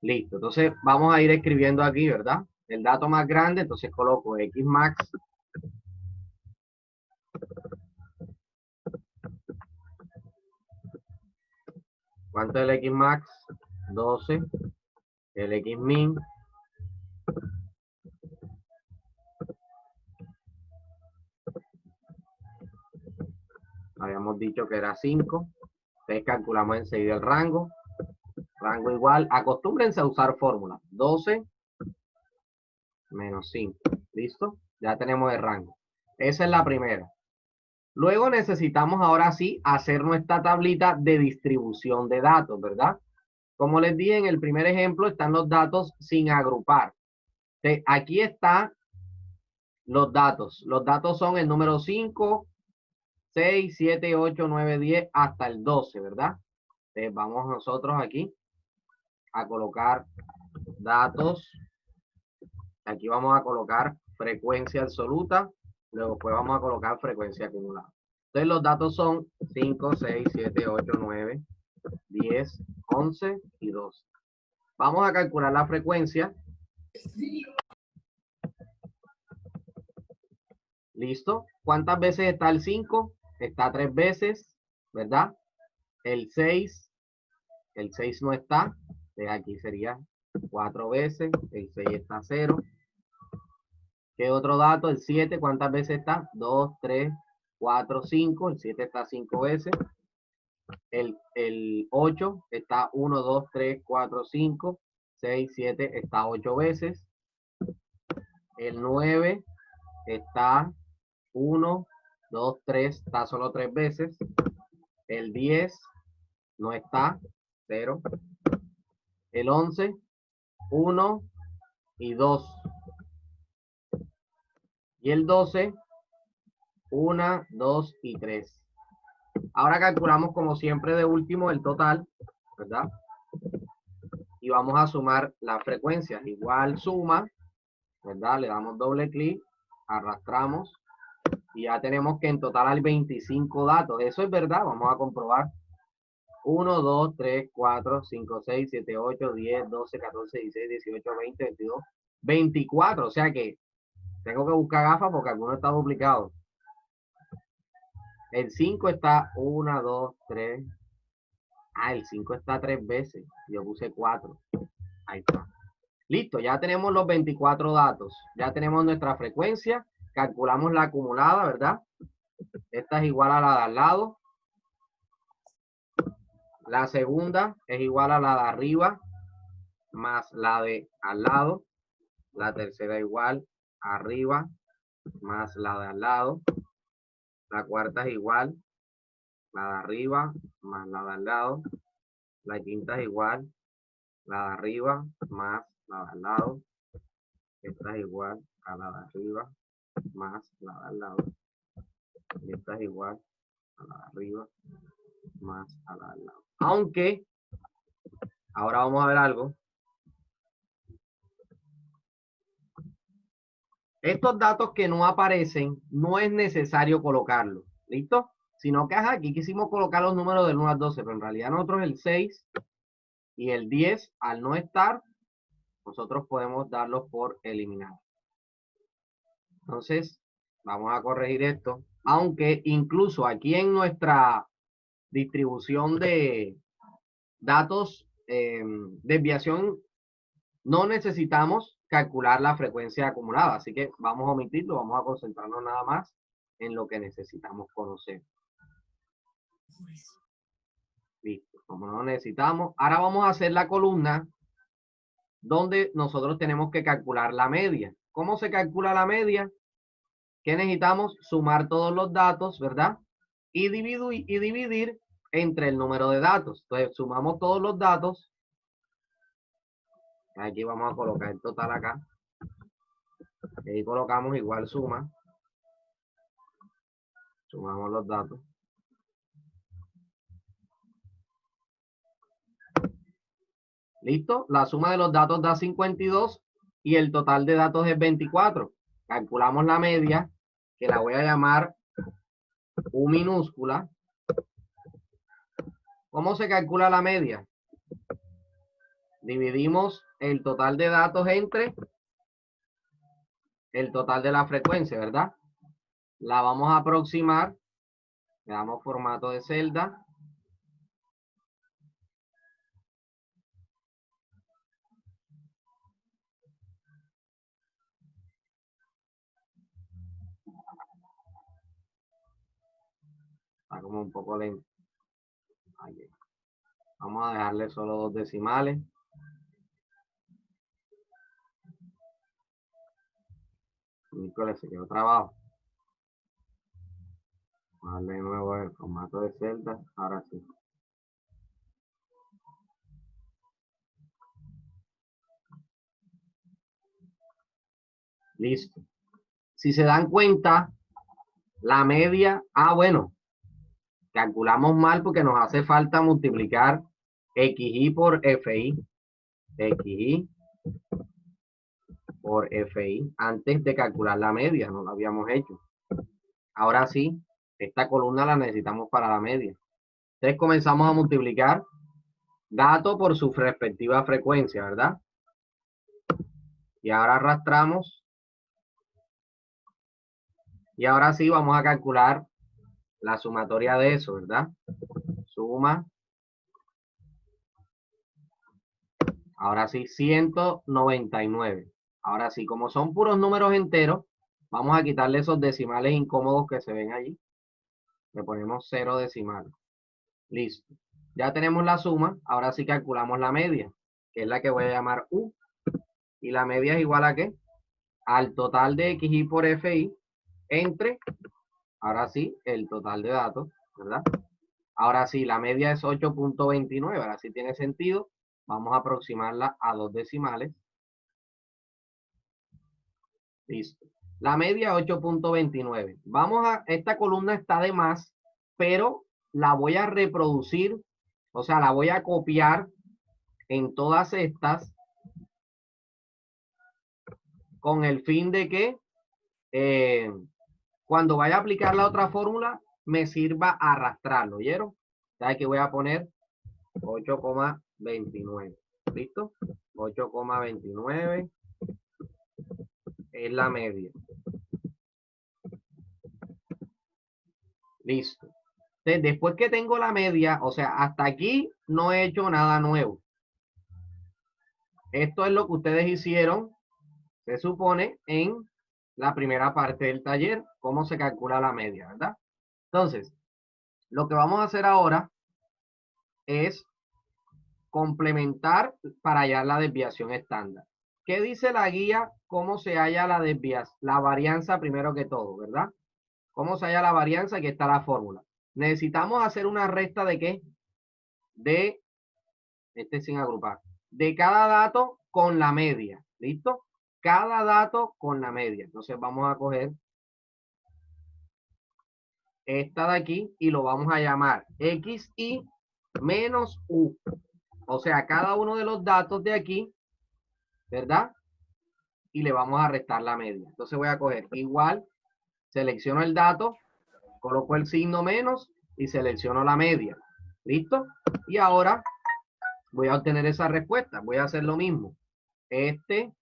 Listo. Entonces vamos a ir escribiendo aquí, ¿verdad? El dato más grande, entonces coloco X max. ¿Cuánto es el X max? 12. El X min. Habíamos dicho que era 5. Entonces calculamos enseguida el rango. Rango igual. Acostúmbrense a usar fórmulas. 12 menos 5. ¿Listo? Ya tenemos el rango. Esa es la primera. Luego necesitamos ahora sí hacer nuestra tablita de distribución de datos, ¿verdad? Como les dije en el primer ejemplo, están los datos sin agrupar. Entonces, aquí están los datos. Los datos son el número 5, 6, 7, 8, 9, 10 hasta el 12, ¿verdad? Entonces, vamos nosotros aquí a colocar datos. Aquí vamos a colocar frecuencia absoluta. Luego pues vamos a colocar frecuencia acumulada. Entonces los datos son 5, 6, 7, 8, 9, 10, 11 y 12. Vamos a calcular la frecuencia. ¿Listo? ¿Cuántas veces está el 5? Está 3 veces, ¿verdad? El 6 no está. Entonces aquí sería 4 veces. El 6 está 0. ¿Qué otro dato? El 7, ¿cuántas veces está? 2, 3, 4, 5. El 7 está 5 veces. El 8 está 1, 2, 3, 4, 5, 6, 7, está 8 veces. El 9 está 1, 2, 3, está solo 3 veces. El 10 no está, 0. El 11, 1 y 2. Y el 12, 1, 2 y 3. Ahora calculamos como siempre de último el total, ¿verdad? Y vamos a sumar las frecuencias. Igual suma, ¿verdad? Le damos doble clic, arrastramos y ya tenemos que en total hay 25 datos. Eso es verdad, vamos a comprobar. 1, 2, 3, 4, 5, 6, 7, 8, 10, 12, 14, 16, 18, 20, 22, 24. O sea que tengo que buscar gafas porque alguno está duplicado. El 5 está 1, 2, 3. Ah, el 5 está 3 veces. Yo puse 4. Ahí está. Listo, ya tenemos los 24 datos. Ya tenemos nuestra frecuencia. Calculamos la acumulada, ¿verdad? Esta es igual a la de al lado. La segunda es igual a la de arriba más la de al lado. La tercera igual arriba más la de al lado. La cuarta es igual la de arriba más la de al lado. La quinta es igual la de arriba más la de al lado. Esta es igual a la de arriba más la de al lado. Y esta es igual a la de arriba más a la de al lado. Aunque, ahora vamos a ver algo. Estos datos que no aparecen, no es necesario colocarlos. ¿Listo? Sino que aquí quisimos colocar los números del 1 al 12, pero en realidad nosotros el 6 y el 10, al no estar, nosotros podemos darlos por eliminados. Entonces, vamos a corregir esto. Aunque incluso aquí en nuestra distribución de datos, desviación, no necesitamos calcular la frecuencia acumulada. Así que vamos a omitirlo, vamos a concentrarnos nada más en lo que necesitamos conocer. Listo, como no necesitamos. Ahora vamos a hacer la columna donde nosotros tenemos que calcular la media. ¿Cómo se calcula la media? ¿Qué necesitamos? Sumar todos los datos, ¿verdad? Y dividir entre el número de datos. Entonces, sumamos todos los datos. Aquí vamos a colocar el total acá. Y ahí colocamos igual suma. Sumamos los datos. ¿Listo? La suma de los datos da 52 y el total de datos es 24. Calculamos la media, que la voy a llamar U minúscula. ¿Cómo se calcula la media? Dividimos el total de datos entre el total de la frecuencia, ¿verdad? La vamos a aproximar. Le damos formato de celda. Está como un poco lento. Aquí. Vamos a dejarle solo 2 decimales. Nicolás se quedó trabado. Vamos a darle de nuevo el formato de celda. Ahora sí. Listo. Si se dan cuenta, la media, bueno, calculamos mal porque nos hace falta multiplicar XI por FI. XI por FI antes de calcular la media, no lo habíamos hecho. Ahora sí, esta columna la necesitamos para la media. Entonces comenzamos a multiplicar dato por su respectiva frecuencia, ¿verdad? Y ahora arrastramos. Y ahora sí vamos a calcular la sumatoria de eso, ¿verdad? Suma. Ahora sí, 199. Ahora sí, como son puros números enteros, vamos a quitarle esos decimales incómodos que se ven allí. Le ponemos 0 decimales. Listo. Ya tenemos la suma. Ahora sí calculamos la media, que es la que voy a llamar U. Y la media es igual a ¿qué? Al total de XI por FI entre, ahora sí, el total de datos, ¿verdad? Ahora sí, la media es 8.29. Ahora sí tiene sentido. Vamos a aproximarla a 2 decimales. Listo. La media 8.29. Esta columna está de más, pero la voy a reproducir, o sea, la voy a copiar en todas estas con el fin de que cuando vaya a aplicar la otra fórmula me sirva arrastrarlo, ¿oyeron? ¿Sabes que voy a poner 8.29? ¿Listo? 8.29 es la media. Listo. Entonces, después que tengo la media, o sea, hasta aquí no he hecho nada nuevo. Esto es lo que ustedes hicieron, se supone, en la primera parte del taller, cómo se calcula la media, ¿verdad? Entonces, lo que vamos a hacer ahora es complementar para hallar la desviación estándar. ¿Qué dice la guía? ¿Cómo se halla la desviación? La varianza primero que todo, ¿verdad? ¿Cómo se halla la varianza? Aquí está la fórmula. Necesitamos hacer una resta de ¿qué? De, sin agrupar, de cada dato con la media. ¿Listo? Cada dato con la media. Entonces vamos a coger esta de aquí y lo vamos a llamar XI menos U. O sea, cada uno de los datos de aquí, ¿verdad? Y le vamos a restar la media. Entonces voy a coger igual, selecciono el dato, coloco el signo menos y selecciono la media. ¿Listo? Y ahora voy a obtener esa respuesta. Voy a hacer lo mismo. Este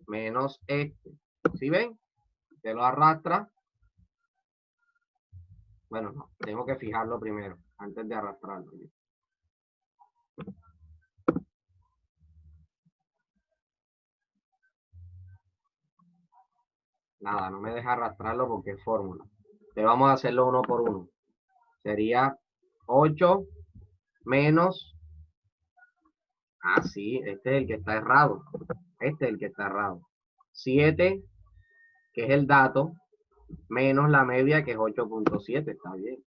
menos este. ¿Sí ven? Se lo arrastra. Bueno, no, tengo que fijarlo primero, antes de arrastrarlo. Nada, no me deja arrastrarlo porque es fórmula. Le vamos a hacerlo uno por uno. Sería 8 menos... sí, este es el que está errado. Este es el que está errado. 7, que es el dato, menos la media, que es 8.7. Está bien.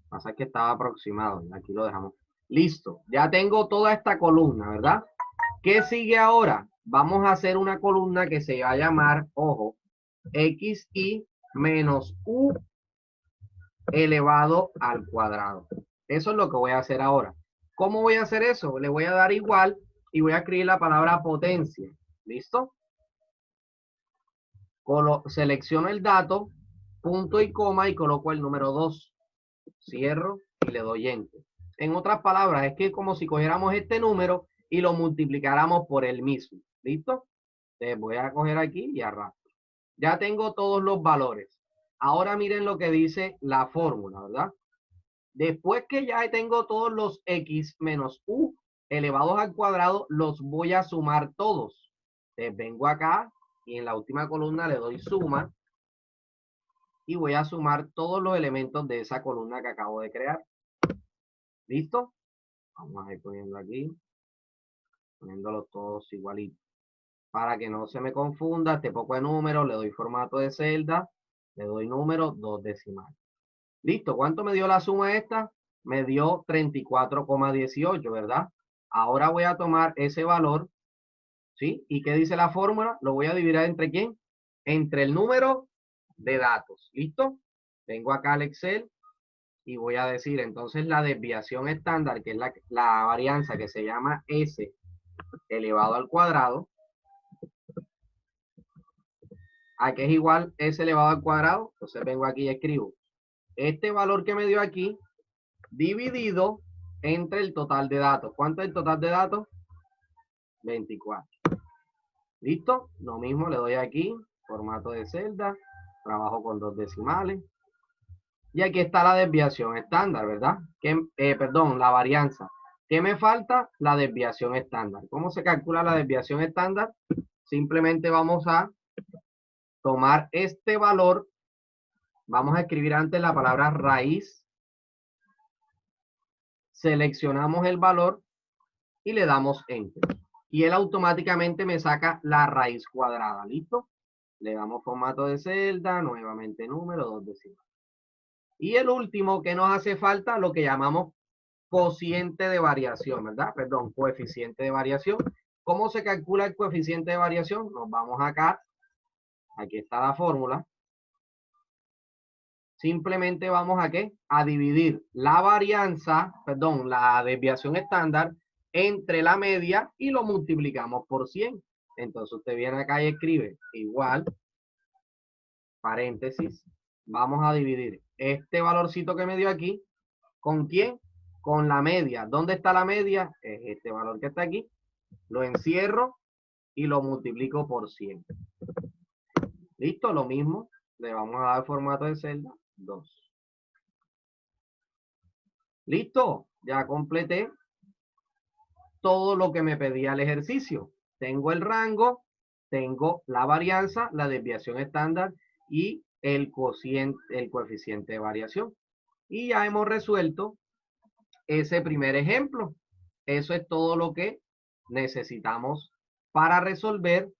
Pasa que estaba aproximado. Aquí lo dejamos. Listo. Ya tengo toda esta columna, ¿verdad? ¿Qué sigue ahora? Vamos a hacer una columna que se va a llamar, ojo, XI menos U elevado al cuadrado. Eso es lo que voy a hacer ahora. ¿Cómo voy a hacer eso? Le voy a dar igual y voy a escribir la palabra potencia. ¿Listo? Selecciono el dato, punto y coma y coloco el número 2. Cierro y le doy enter. En otras palabras, es que como si cogiéramos este número y lo multiplicáramos por el mismo. ¿Listo? Entonces voy a coger aquí y arrastro. Ya tengo todos los valores. Ahora miren lo que dice la fórmula, ¿verdad? Después que ya tengo todos los x menos u elevados al cuadrado, los voy a sumar todos. Entonces vengo acá y en la última columna le doy suma y voy a sumar todos los elementos de esa columna que acabo de crear. ¿Listo? Vamos a ir poniendo aquí, poniéndolos todos igualitos. Para que no se me confunda este poco de números, le doy formato de celda, le doy número, 2 decimales. Listo, ¿cuánto me dio la suma esta? Me dio 34,18, ¿verdad? Ahora voy a tomar ese valor, ¿sí? ¿Y qué dice la fórmula? Lo voy a dividir entre ¿quién? Entre el número de datos, ¿listo? Vengo acá al Excel y voy a decir entonces la desviación estándar, que es la varianza que se llama S elevado al cuadrado, a que es igual S elevado al cuadrado. Entonces vengo aquí y escribo este valor que me dio aquí dividido entre el total de datos. ¿Cuánto es el total de datos? 24. ¿Listo? Lo mismo le doy aquí, formato de celda, trabajo con 2 decimales. Y aquí está la desviación estándar, ¿verdad? Perdón, la varianza. ¿Qué me falta? La desviación estándar. ¿Cómo se calcula la desviación estándar? Simplemente vamos a tomar este valor, vamos a escribir antes la palabra raíz, seleccionamos el valor y le damos Enter. Y él automáticamente me saca la raíz cuadrada, ¿listo? Le damos formato de celda, nuevamente número, 2 decimales. Y el último que nos hace falta, lo que llamamos cociente de variación, ¿verdad? Perdón, coeficiente de variación. ¿Cómo se calcula el coeficiente de variación? Nos vamos acá, aquí está la fórmula. Simplemente vamos a ¿qué? A dividir la varianza, perdón, la desviación estándar entre la media y lo multiplicamos por 100. Entonces usted viene acá y escribe igual, paréntesis, vamos a dividir este valorcito que me dio aquí, ¿con quién? Con la media. ¿Dónde está la media? Es este valor que está aquí. Lo encierro y lo multiplico por 100. ¿Listo? Lo mismo, le vamos a dar formato de celda 2. Listo, ya completé todo lo que me pedía el ejercicio. Tengo el rango, tengo la varianza, la desviación estándar y el coeficiente de variación. Y ya hemos resuelto ese primer ejemplo. Eso es todo lo que necesitamos para resolver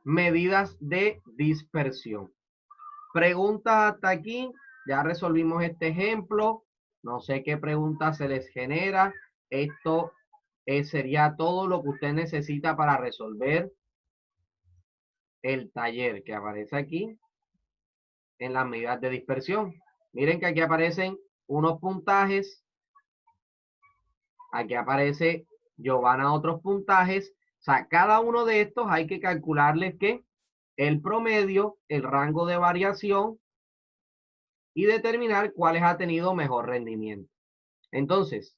medidas de dispersión. Preguntas hasta aquí. Ya resolvimos este ejemplo. No sé qué preguntas se les genera. Esto sería todo lo que usted necesita para resolver el taller que aparece aquí en las medidas de dispersión. Miren que aquí aparecen unos puntajes. Aquí aparece Giovanna otros puntajes. O sea, cada uno de estos hay que calcularles que el promedio, el rango de variación y determinar cuáles ha tenido mejor rendimiento. Entonces,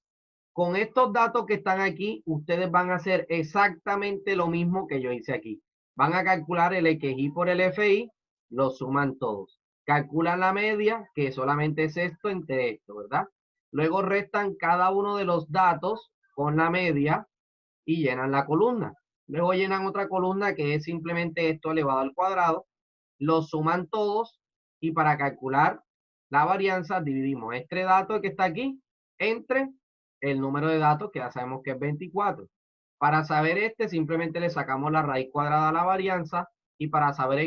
con estos datos que están aquí, ustedes van a hacer exactamente lo mismo que yo hice aquí. Van a calcular el XI por el FI, lo suman todos. Calculan la media, que solamente es esto entre esto, ¿verdad? Luego restan cada uno de los datos con la media y llenan la columna. Luego llenan otra columna que es simplemente esto elevado al cuadrado. Lo suman todos y para calcular la varianza dividimos este dato que está aquí entre el número de datos que ya sabemos que es 24. Para saber este simplemente le sacamos la raíz cuadrada a la varianza y para saber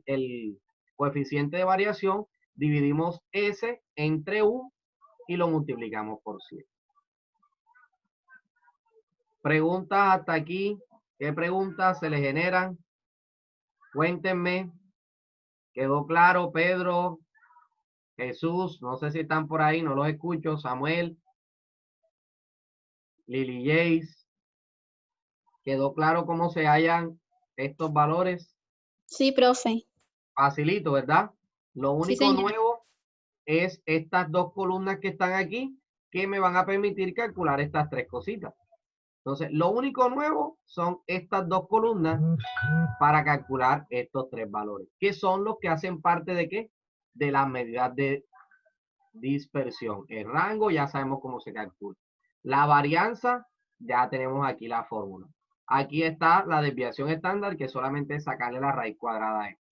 el coeficiente de variación dividimos S entre U y lo multiplicamos por 100. Preguntas hasta aquí. ¿Qué preguntas se le generan? Cuéntenme. ¿Quedó claro, Pedro? Jesús, no sé si están por ahí, no los escucho. Samuel, Lily Jace. ¿Quedó claro cómo se hallan estos valores? Sí, profe. Facilito, ¿verdad? Lo Sí, único señor. nuevo es estas dos columnas que están aquí que me van a permitir calcular estas tres cositas. Entonces, lo único nuevo son estas dos columnas para calcular estos tres valores, que son los que hacen parte de ¿qué? De las medidas de dispersión. El rango ya sabemos cómo se calcula. La varianza, ya tenemos aquí la fórmula. Aquí está la desviación estándar, que solamente es sacarle la raíz cuadrada a esto.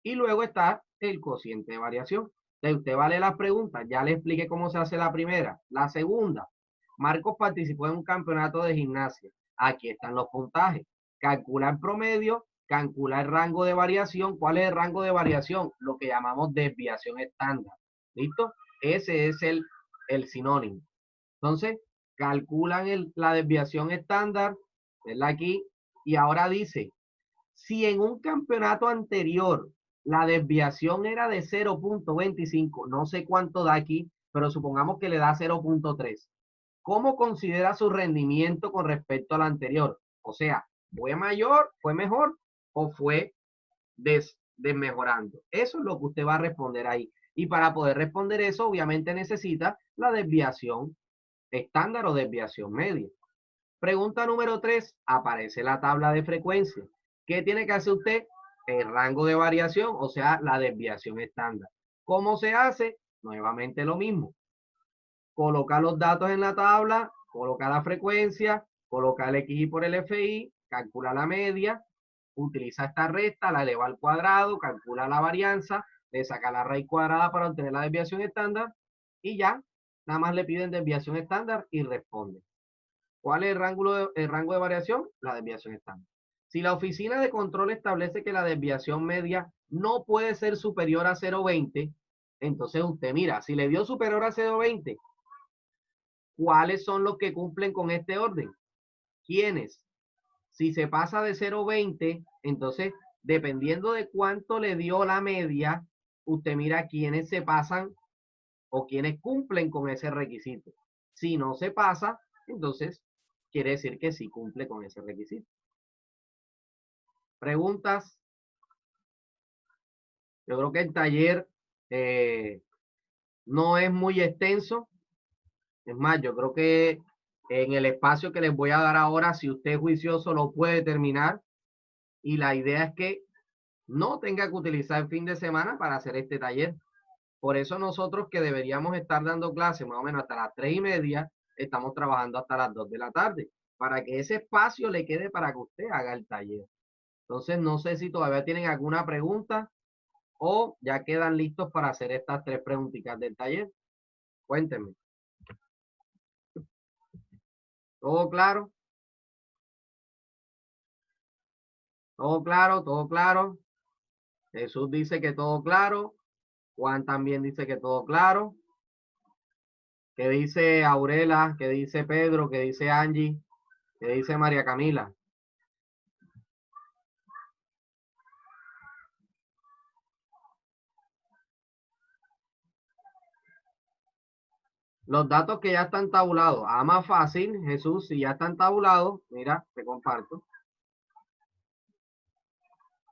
Y luego está el cociente de variación. Entonces, usted va a leer las preguntas. Ya le expliqué cómo se hace la primera. La segunda, Marcos participó en un campeonato de gimnasia. Aquí están los puntajes. Calcula el promedio, calcula el rango de variación. ¿Cuál es el rango de variación? Lo que llamamos desviación estándar. ¿Listo? Ese es el sinónimo. Entonces, calculan la desviación estándar, ¿verdad? Aquí. Y ahora dice, si en un campeonato anterior la desviación era de 0.25, no sé cuánto da aquí, pero supongamos que le da 0.3. ¿Cómo considera su rendimiento con respecto al anterior? O sea, ¿fue mayor, fue mejor o fue desmejorando? Eso es lo que usted va a responder ahí. Y para poder responder eso, obviamente necesita la desviación estándar o desviación media. Pregunta número 3, aparece la tabla de frecuencia. ¿Qué tiene que hacer usted? El rango de variación, o sea, la desviación estándar. ¿Cómo se hace? Nuevamente lo mismo. Coloca los datos en la tabla, coloca la frecuencia, coloca el XI por el FI, calcula la media, utiliza esta recta, la eleva al cuadrado, calcula la varianza, le saca la raíz cuadrada para obtener la desviación estándar y ya, nada más le piden desviación estándar y responde. ¿Cuál es el rango de variación? La desviación estándar. Si la oficina de control establece que la desviación media no puede ser superior a 0.20, entonces usted mira, si le dio superior a 0.20, ¿cuáles son los que cumplen con este orden? ¿Quiénes? Si se pasa de 0.20, entonces, dependiendo de cuánto le dio la media, usted mira quiénes se pasan o quiénes cumplen con ese requisito. Si no se pasa, entonces quiere decir que sí cumple con ese requisito. Preguntas. Yo creo que el taller no es muy extenso. Es más, yo creo que en el espacio que les voy a dar ahora, si usted es juicioso, lo puede terminar. Y la idea es que no tenga que utilizar el fin de semana para hacer este taller. Por eso nosotros que deberíamos estar dando clases más o menos hasta las 3:30, estamos trabajando hasta las 2 de la tarde, para que ese espacio le quede para que usted haga el taller. Entonces, no sé si todavía tienen alguna pregunta o ya quedan listos para hacer estas 3 preguntitas del taller. Cuéntenme. ¿Todo claro? ¿Todo claro? ¿Todo claro? Jesús dice que todo claro. Juan también dice que todo claro. ¿Qué dice Aurela? ¿Qué dice Pedro? ¿Qué dice Angie? ¿Qué dice María Camila? Los datos que ya están tabulados. Más fácil, Jesús, si ya están tabulados, mira, te comparto.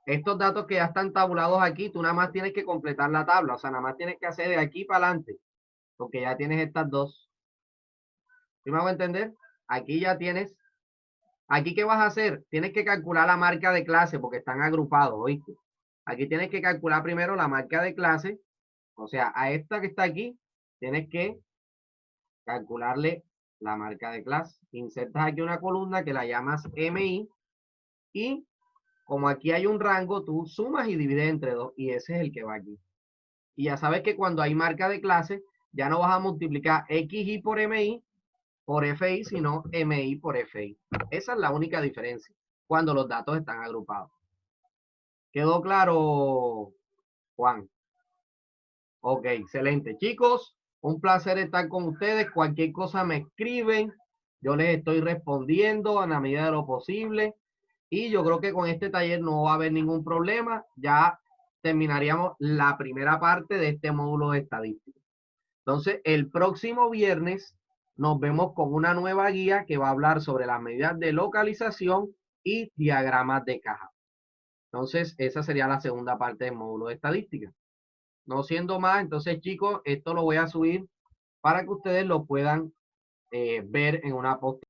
Estos datos que ya están tabulados aquí, tú nada más tienes que completar la tabla. O sea, nada más tienes que hacer de aquí para adelante. Porque ya tienes estas dos. ¿Sí me hago entender? Aquí ya tienes. Aquí, ¿qué vas a hacer? Tienes que calcular la marca de clase porque están agrupados, ¿oíste? Aquí tienes que calcular primero la marca de clase. O sea, a esta que está aquí, tienes que calcularle la marca de clase. Insertas aquí una columna que la llamas MI y como aquí hay un rango, tú sumas y divides entre 2 y ese es el que va aquí. Y ya sabes que cuando hay marca de clase, ya no vas a multiplicar XI por MI por FI, sino MI por FI. Esa es la única diferencia cuando los datos están agrupados. ¿Quedó claro, Juan? Ok, excelente. Chicos, un placer estar con ustedes. Cualquier cosa me escriben. Yo les estoy respondiendo a la medida de lo posible. Y yo creo que con este taller no va a haber ningún problema. Ya terminaríamos la primera parte de este módulo de estadística. Entonces, el próximo viernes nos vemos con una nueva guía que va a hablar sobre las medidas de localización y diagramas de caja. Entonces, esa sería la segunda parte del módulo de estadística. No siendo más, entonces chicos, esto lo voy a subir para que ustedes lo puedan ver en una posterior.